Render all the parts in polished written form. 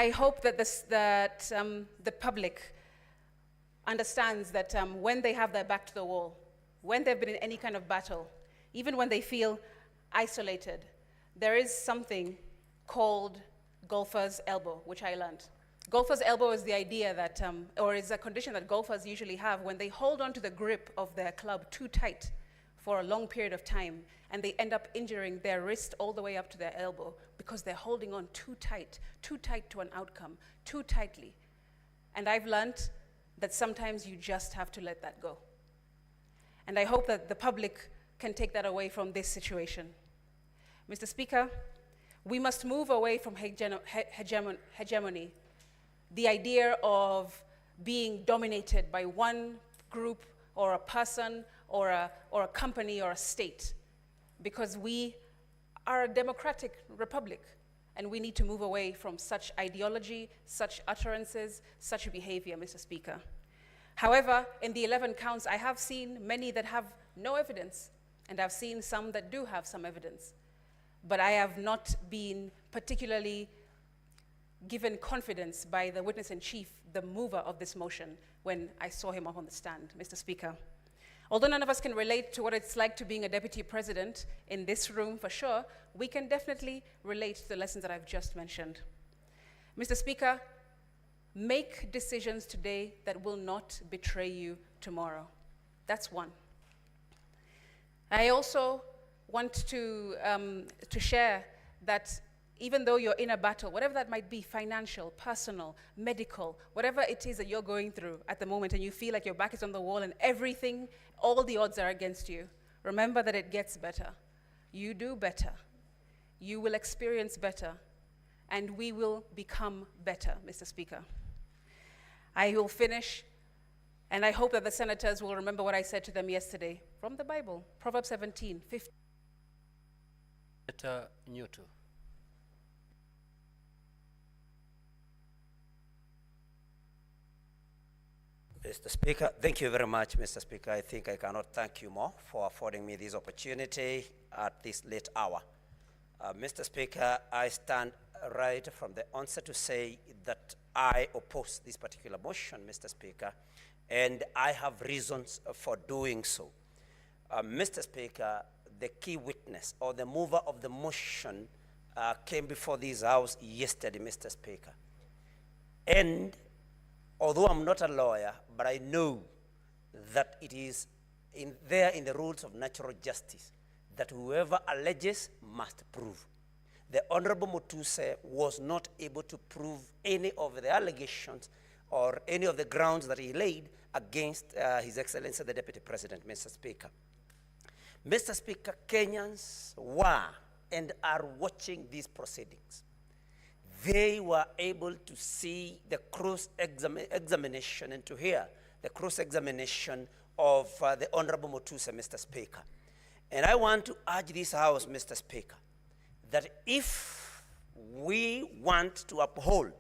I hope that, the public understands that when they have their back to the wall, when they've been in any kind of battle, even when they feel isolated, there is something called golfer's elbow, which I learned. Golfer's elbow is the idea that, or is a condition that golfers usually have when they hold on to the grip of their club too tight for a long period of time, and they end up injuring their wrist all the way up to their elbow because they're holding on too tight to an outcome, too tightly. And I've learned that sometimes you just have to let that go. And I hope that the public can take that away from this situation. Mr. Speaker, we must move away from hegemony, the idea of being dominated by one group or a person or a company or a state, because we are a democratic republic, and we need to move away from such ideology, such utterances, such behavior, Mr. Speaker. However, in the 11 counts, I have seen many that have no evidence, and I've seen some that do have some evidence. But I have not been particularly given confidence by the witness-in-chief, the mover of this motion, when I saw him up on the stand, Mr. Speaker. Although none of us can relate to what it's like to being a deputy president in this room for sure, we can definitely relate to the lessons that I've just mentioned. Mr. Speaker, make decisions today that will not betray you tomorrow. That's one. I also want to share that even though you're in a battle, whatever that might be, financial, personal, medical, whatever it is that you're going through at the moment, and you feel like your back is on the wall and everything, all the odds are against you, remember that it gets better. You do better. You will experience better, and we will become better, Mr. Speaker. I will finish, and I hope that the senators will remember what I said to them yesterday from the Bible, Proverbs 17:15. Senator Newton. Mr. Speaker, thank you very much, Mr. Speaker. I think I cannot thank you more for affording me this opportunity at this late hour. Mr. Speaker, I stand right from the onset to say that I oppose this particular motion, Mr. Speaker, and I have reasons for doing so. Mr. Speaker, the key witness or the mover of the motion came before this House yesterday, Mr. Speaker. And although I'm not a lawyer, but I know that it is there in the rules of natural justice that whoever alleges must prove. The Honorable Mutuse was not able to prove any of the allegations or any of the grounds that he laid against His Excellency the Deputy President, Mr. Speaker. Mr. Speaker, Kenyans were and are watching these proceedings. They were able to see the cross-examination and to hear the cross-examination of the Honorable Mutuse, Mr. Speaker. And I want to urge this House, Mr. Speaker, that if we want to uphold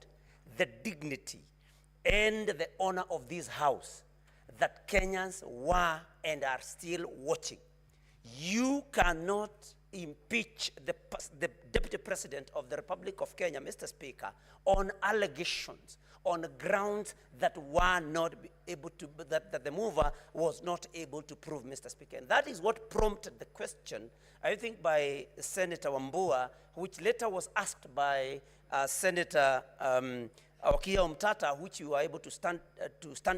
the dignity and the honor of this House, that Kenyans were and are still watching, you cannot impeach the Deputy President of the Republic of Kenya, Mr. Speaker, on allegations, on grounds that were not able to, that the mover was not able to prove, Mr. Speaker. And that is what prompted the question, I think, by Senator Wambua, which later was asked by Senator Okey Omtata, which you were able to stand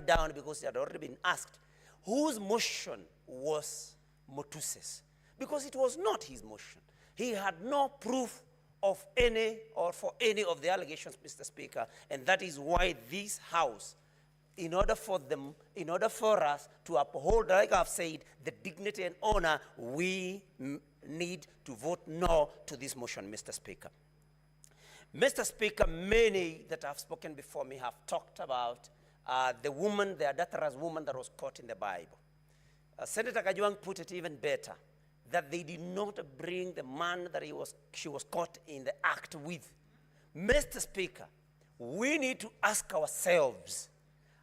down because it had already been asked, whose motion was Mutuse's? Because it was not his motion. He had no proof of any or for any of the allegations, Mr. Speaker, and that is why this House, in order for us to uphold, like I've said, the dignity and honor, we need to vote no to this motion, Mr. Speaker. Mr. Speaker, many that have spoken before me have talked about the woman, the adulterous woman that was caught in the Bible. Senator Kajwang put it even better, that they did not bring the man that she was caught in the act with. Mr. Speaker, we need to ask ourselves,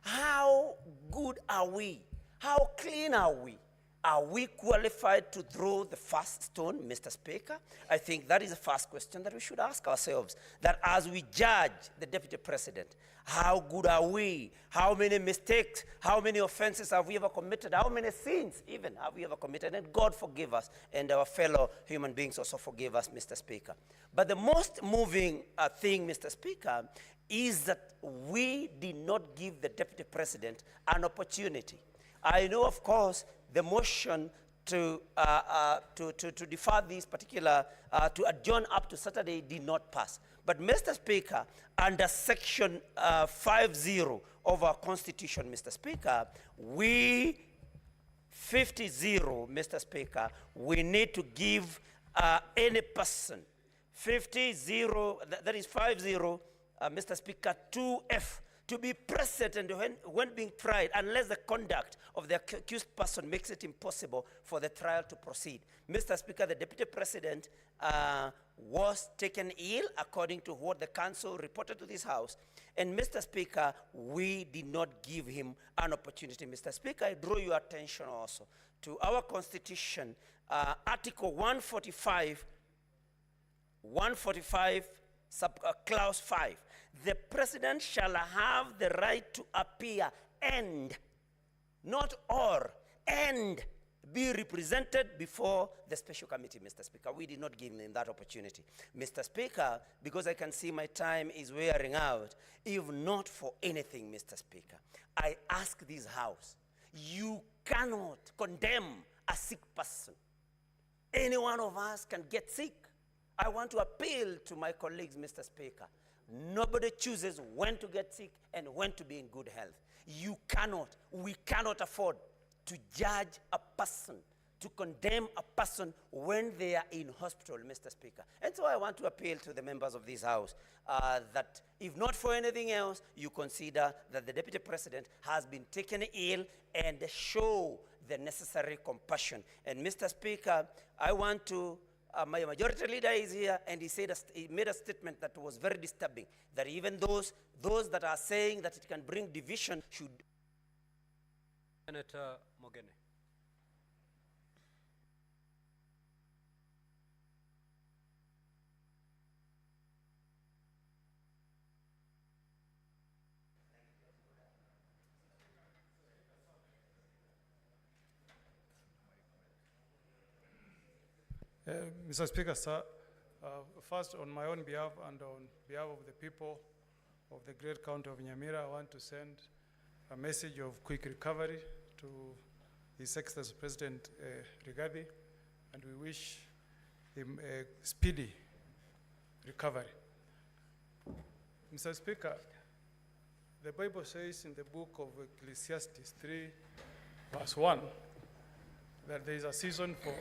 how good are we? How clean are we Are we qualified to throw the first stone, Mr. Speaker? I think that is the first question that we should ask ourselves. That as we judge the Deputy President, how good are we? How many mistakes, how many offenses have we ever committed? How many sins even have we ever committed? And God forgive us, and our fellow human beings also forgive us, Mr. Speaker. But the most moving thing, Mr. Speaker, is that we did not give the Deputy President an opportunity. I know, of course, the motion to defer this particular, to adjourn up to Saturday did not pass. But Mr. Speaker, under section 50 of our Constitution, Mr. Speaker, 50-0, Mr. Speaker, we need to give any person, 50-0, that is 50, Mr. Speaker, 2F, to be present and when being tried, unless the conduct of the accused person makes it impossible for the trial to proceed. Mr. Speaker, the Deputy President was taken ill, according to what the council reported to this House. And Mr. Speaker, we did not give him an opportunity. Mr. Speaker, I draw your attention also to our Constitution, Article 145, Clause 5. The President shall have the right to appear and, not or, and be represented before the special committee, Mr. Speaker. We did not give him that opportunity. Mr. Speaker, because I can see my time is wearing out, if not for anything, Mr. Speaker, I ask this House, you cannot condemn a sick person. Any one of us can get sick. I want to appeal to my colleagues, Mr. Speaker. Nobody chooses when to get sick and when to be in good health. You cannot, we cannot afford to judge a person, to condemn a person when they are in hospital, Mr. Speaker. And so I want to appeal to the members of this House that if not for anything else, you consider that the Deputy President has been taken ill and show the necessary compassion. And Mr. Speaker, I want to my majority leader is here, and he made a statement that was very disturbing, that even those that are saying that it can bring division should. Senator Mogene. Mr. Speaker, sir, first on my own behalf and on behalf of the people of the great county of Nyamira, I want to send a message of quick recovery to His Excellency President Rigathi, and we wish him a speedy recovery. Mr. Speaker, the Bible says in the book of Ecclesiastes 3, verse 1, that there is a season for